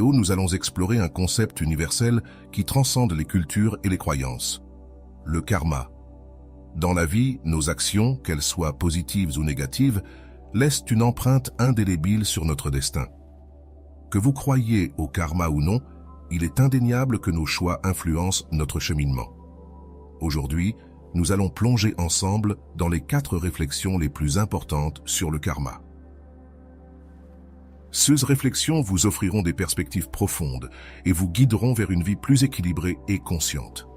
Nous allons explorer un concept universel qui transcende les cultures et les croyances. Le karma. Dans la vie, nos actions, qu'elles soient positives ou négatives, laissent une empreinte indélébile sur notre destin. Que vous croyiez au karma ou non, il est indéniable que nos choix influencent notre cheminement. Aujourd'hui, nous allons plonger ensemble dans les 4 réflexions les plus importantes sur le karma. Ces réflexions vous offriront des perspectives profondes et vous guideront vers une vie plus équilibrée et consciente.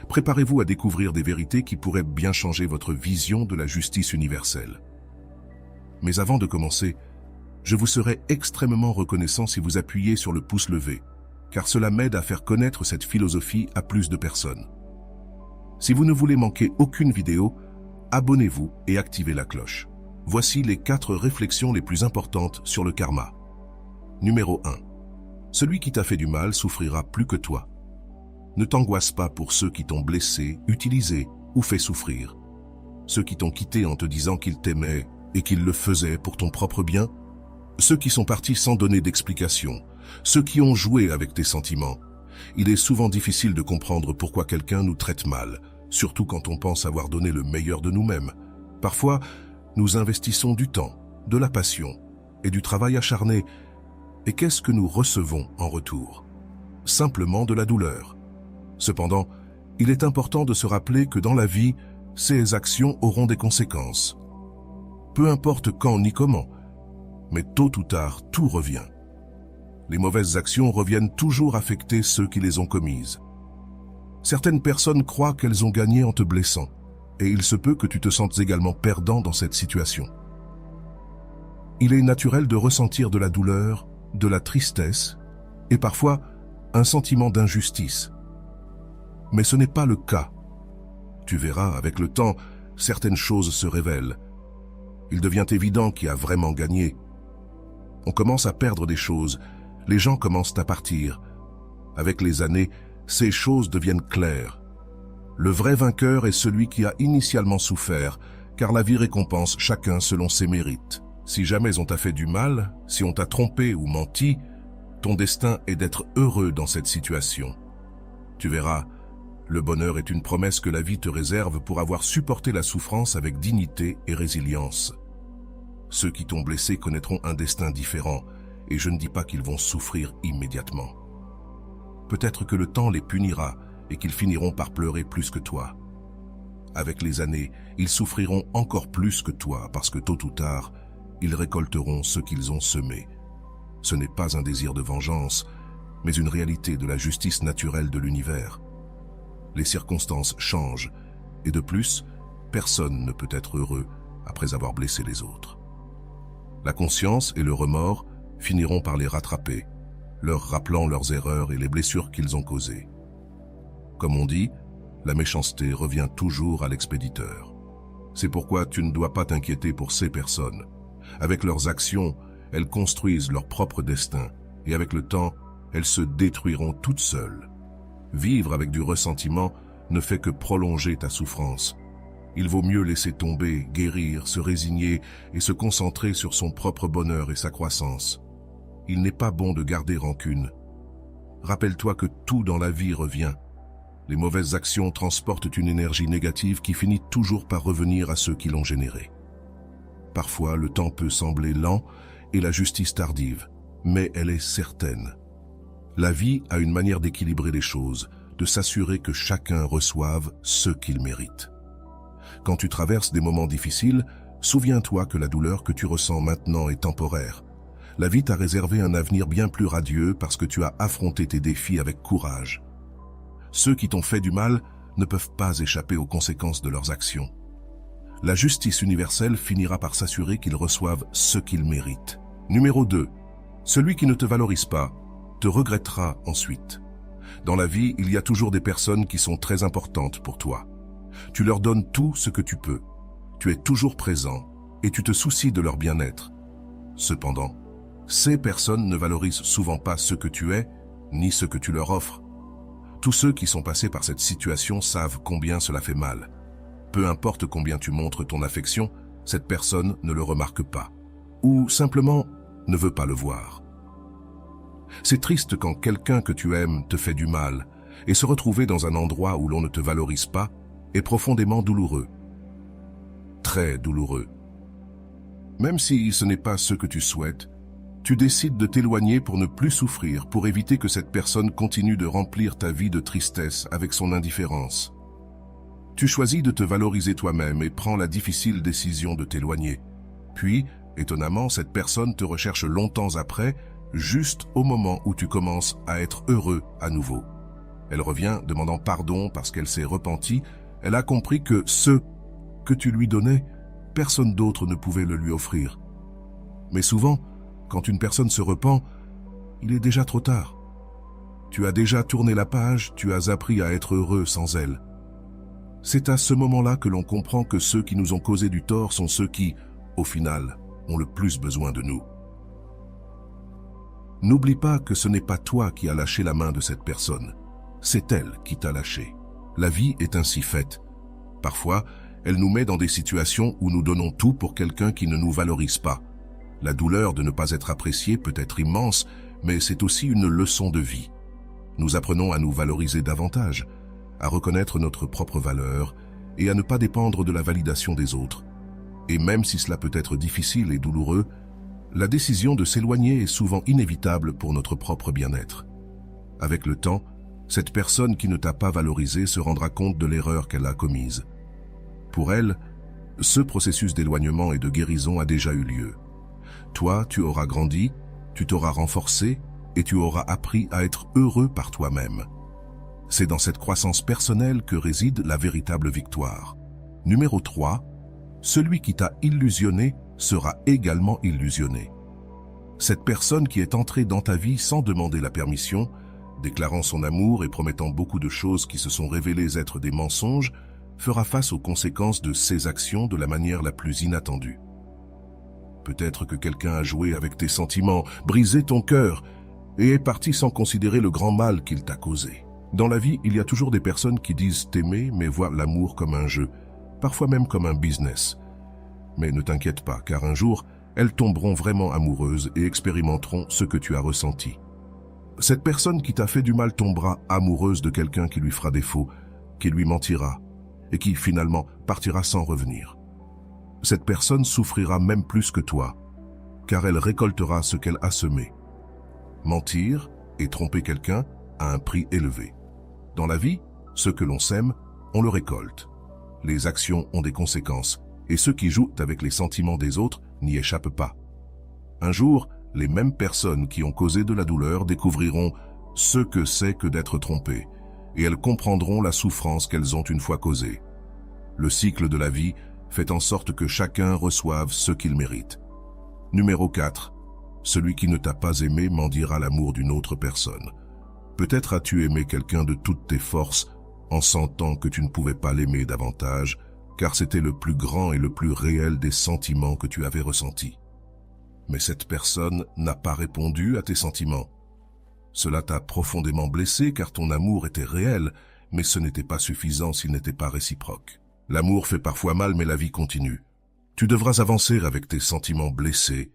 Préparez-vous à découvrir des vérités qui pourraient bien changer votre vision de la justice universelle. Mais avant de commencer, je vous serais extrêmement reconnaissant si vous appuyez sur le pouce levé, car cela m'aide à faire connaître cette philosophie à plus de personnes. Si vous ne voulez manquer aucune vidéo, abonnez-vous et activez la cloche. Voici les 4 réflexions les plus importantes sur le karma. Numéro 1. Celui qui t'a fait du mal souffrira plus que toi. Ne t'angoisse pas pour ceux qui t'ont blessé, utilisé ou fait souffrir. Ceux qui t'ont quitté en te disant qu'ils t'aimaient et qu'ils le faisaient pour ton propre bien. Ceux qui sont partis sans donner d'explication. Ceux qui ont joué avec tes sentiments. Il est souvent difficile de comprendre pourquoi quelqu'un nous traite mal, surtout quand on pense avoir donné le meilleur de nous-mêmes. Parfois, nous investissons du temps, de la passion et du travail acharné. Et qu'est-ce que nous recevons en retour? Simplement de la douleur. Cependant, il est important de se rappeler que dans la vie, ces actions auront des conséquences. Peu importe quand ni comment, mais tôt ou tard, tout revient. Les mauvaises actions reviennent toujours affecter ceux qui les ont commises. Certaines personnes croient qu'elles ont gagné en te blessant, et il se peut que tu te sentes également perdant dans cette situation. Il est naturel de ressentir de la douleur, de la tristesse, et parfois un sentiment d'injustice. Mais ce n'est pas le cas. Tu verras, avec le temps, certaines choses se révèlent. Il devient évident qui a vraiment gagné. On commence à perdre des choses, les gens commencent à partir. Avec les années, ces choses deviennent claires. Le vrai vainqueur est celui qui a initialement souffert, car la vie récompense chacun selon ses mérites. Si jamais on t'a fait du mal, si on t'a trompé ou menti, ton destin est d'être heureux dans cette situation. Tu verras, le bonheur est une promesse que la vie te réserve pour avoir supporté la souffrance avec dignité et résilience. Ceux qui t'ont blessé connaîtront un destin différent, et je ne dis pas qu'ils vont souffrir immédiatement. Peut-être que le temps les punira et qu'ils finiront par pleurer plus que toi. Avec les années, ils souffriront encore plus que toi parce que tôt ou tard, ils récolteront ce qu'ils ont semé. Ce n'est pas un désir de vengeance, mais une réalité de la justice naturelle de l'univers. Les circonstances changent, et de plus, personne ne peut être heureux après avoir blessé les autres. La conscience et le remords finiront par les rattraper, leur rappelant leurs erreurs et les blessures qu'ils ont causées. Comme on dit, la méchanceté revient toujours à l'expéditeur. C'est pourquoi tu ne dois pas t'inquiéter pour ces personnes. Avec leurs actions, elles construisent leur propre destin, et avec le temps, elles se détruiront toutes seules. Vivre avec du ressentiment ne fait que prolonger ta souffrance. Il vaut mieux laisser tomber, guérir, se résigner et se concentrer sur son propre bonheur et sa croissance. Il n'est pas bon de garder rancune. Rappelle-toi que tout dans la vie revient. Les mauvaises actions transportent une énergie négative qui finit toujours par revenir à ceux qui l'ont générée. Parfois, le temps peut sembler lent et la justice tardive, mais elle est certaine. La vie a une manière d'équilibrer les choses, de s'assurer que chacun reçoive ce qu'il mérite. Quand tu traverses des moments difficiles, souviens-toi que la douleur que tu ressens maintenant est temporaire. La vie t'a réservé un avenir bien plus radieux parce que tu as affronté tes défis avec courage. Ceux qui t'ont fait du mal ne peuvent pas échapper aux conséquences de leurs actions. La justice universelle finira par s'assurer qu'ils reçoivent ce qu'ils méritent. Numéro 2. Celui qui ne te valorise pas te regrettera ensuite. Dans la vie, il y a toujours des personnes qui sont très importantes pour toi. Tu leur donnes tout ce que tu peux. Tu es toujours présent et tu te soucies de leur bien-être. Cependant, ces personnes ne valorisent souvent pas ce que tu es, ni ce que tu leur offres. Tous ceux qui sont passés par cette situation savent combien cela fait mal. Peu importe combien tu montres ton affection, cette personne ne le remarque pas, ou simplement ne veut pas le voir. C'est triste quand quelqu'un que tu aimes te fait du mal, et se retrouver dans un endroit où l'on ne te valorise pas est profondément douloureux. Très douloureux. Même si ce n'est pas ce que tu souhaites, tu décides de t'éloigner pour ne plus souffrir, pour éviter que cette personne continue de remplir ta vie de tristesse avec son indifférence. Tu choisis de te valoriser toi-même et prends la difficile décision de t'éloigner. Puis, étonnamment, cette personne te recherche longtemps après, juste au moment où tu commences à être heureux à nouveau. Elle revient demandant pardon parce qu'elle s'est repentie. Elle a compris que ce que tu lui donnais, personne d'autre ne pouvait le lui offrir. Mais souvent, quand une personne se repent, il est déjà trop tard. Tu as déjà tourné la page, tu as appris à être heureux sans elle. C'est à ce moment-là que l'on comprend que ceux qui nous ont causé du tort sont ceux qui, au final, ont le plus besoin de nous. N'oublie pas que ce n'est pas toi qui as lâché la main de cette personne, c'est elle qui t'a lâché. La vie est ainsi faite. Parfois, elle nous met dans des situations où nous donnons tout pour quelqu'un qui ne nous valorise pas. La douleur de ne pas être apprécié peut être immense, mais c'est aussi une leçon de vie. Nous apprenons à nous valoriser davantage, à reconnaître notre propre valeur et à ne pas dépendre de la validation des autres. Et même si cela peut être difficile et douloureux, la décision de s'éloigner est souvent inévitable pour notre propre bien-être. Avec le temps, cette personne qui ne t'a pas valorisé se rendra compte de l'erreur qu'elle a commise. Pour elle, ce processus d'éloignement et de guérison a déjà eu lieu. Toi, tu auras grandi, tu t'auras renforcé et tu auras appris à être heureux par toi-même. C'est dans cette croissance personnelle que réside la véritable victoire. Numéro 3, celui qui t'a illusionné sera également illusionné. Cette personne qui est entrée dans ta vie sans demander la permission, déclarant son amour et promettant beaucoup de choses qui se sont révélées être des mensonges, fera face aux conséquences de ses actions de la manière la plus inattendue. Peut-être que quelqu'un a joué avec tes sentiments, brisé ton cœur et est parti sans considérer le grand mal qu'il t'a causé. Dans la vie, il y a toujours des personnes qui disent t'aimer mais voient l'amour comme un jeu, parfois même comme un business. Mais ne t'inquiète pas, car un jour, elles tomberont vraiment amoureuses et expérimenteront ce que tu as ressenti. Cette personne qui t'a fait du mal tombera amoureuse de quelqu'un qui lui fera défaut, qui lui mentira et qui finalement partira sans revenir. Cette personne souffrira même plus que toi, car elle récoltera ce qu'elle a semé. Mentir et tromper quelqu'un a un prix élevé. Dans la vie, ce que l'on sème, on le récolte. Les actions ont des conséquences, et ceux qui jouent avec les sentiments des autres n'y échappent pas. Un jour, les mêmes personnes qui ont causé de la douleur découvriront ce que c'est que d'être trompées, et elles comprendront la souffrance qu'elles ont une fois causée. Le cycle de la vie fait en sorte que chacun reçoive ce qu'il mérite. Numéro 4. Celui qui ne t'a pas aimé mendiera l'amour d'une autre personne. Peut-être as-tu aimé quelqu'un de toutes tes forces en sentant que tu ne pouvais pas l'aimer davantage, car c'était le plus grand et le plus réel des sentiments que tu avais ressentis. Mais cette personne n'a pas répondu à tes sentiments. Cela t'a profondément blessé car ton amour était réel, mais ce n'était pas suffisant s'il n'était pas réciproque. L'amour fait parfois mal, mais la vie continue. Tu devras avancer avec tes sentiments blessés,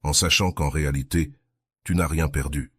en sachant qu'en réalité, tu n'as rien perdu.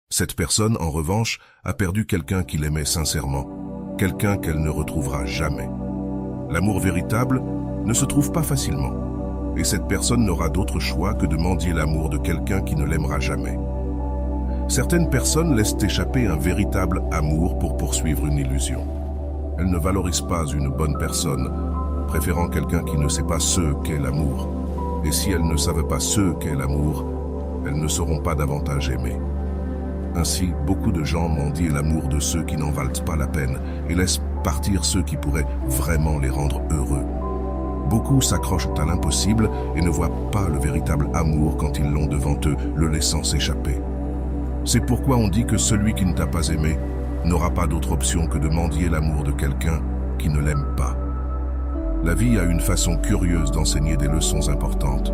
Cette personne, en revanche, a perdu quelqu'un qui l'aimait sincèrement, quelqu'un qu'elle ne retrouvera jamais. L'amour véritable ne se trouve pas facilement, et cette personne n'aura d'autre choix que de mendier l'amour de quelqu'un qui ne l'aimera jamais. Certaines personnes laissent échapper un véritable amour pour poursuivre une illusion. Elles ne valorisent pas une bonne personne, préférant quelqu'un qui ne sait pas ce qu'est l'amour. Et si elles ne savent pas ce qu'est l'amour, elles ne sauront pas davantage aimer. Ainsi, beaucoup de gens mendient l'amour de ceux qui n'en valent pas la peine et laissent partir ceux qui pourraient vraiment les rendre heureux. Beaucoup s'accrochent à l'impossible et ne voient pas le véritable amour quand ils l'ont devant eux, le laissant s'échapper. C'est pourquoi on dit que celui qui ne t'a pas aimé n'aura pas d'autre option que de mendier l'amour de quelqu'un qui ne l'aime pas. La vie a une façon curieuse d'enseigner des leçons importantes.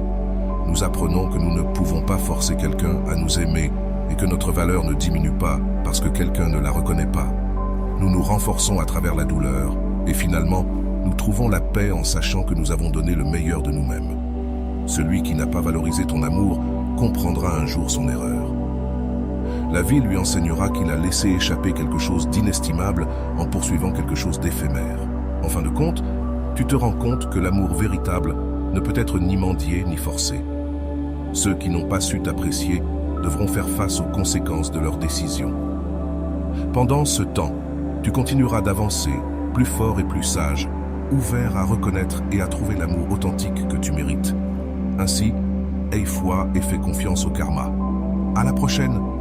Nous apprenons que nous ne pouvons pas forcer quelqu'un à nous aimer et que notre valeur ne diminue pas parce que quelqu'un ne la reconnaît pas. Nous nous renforçons à travers la douleur et finalement, nous trouvons la paix en sachant que nous avons donné le meilleur de nous-mêmes. Celui qui n'a pas valorisé ton amour comprendra un jour son erreur. La vie lui enseignera qu'il a laissé échapper quelque chose d'inestimable en poursuivant quelque chose d'éphémère. En fin de compte, tu te rends compte que l'amour véritable ne peut être ni mendié ni forcé. Ceux qui n'ont pas su t'apprécier devront faire face aux conséquences de leurs décisions. Pendant ce temps, tu continueras d'avancer, plus fort et plus sage, ouvert à reconnaître et à trouver l'amour authentique que tu mérites. Ainsi, aie foi et fais confiance au karma. À la prochaine!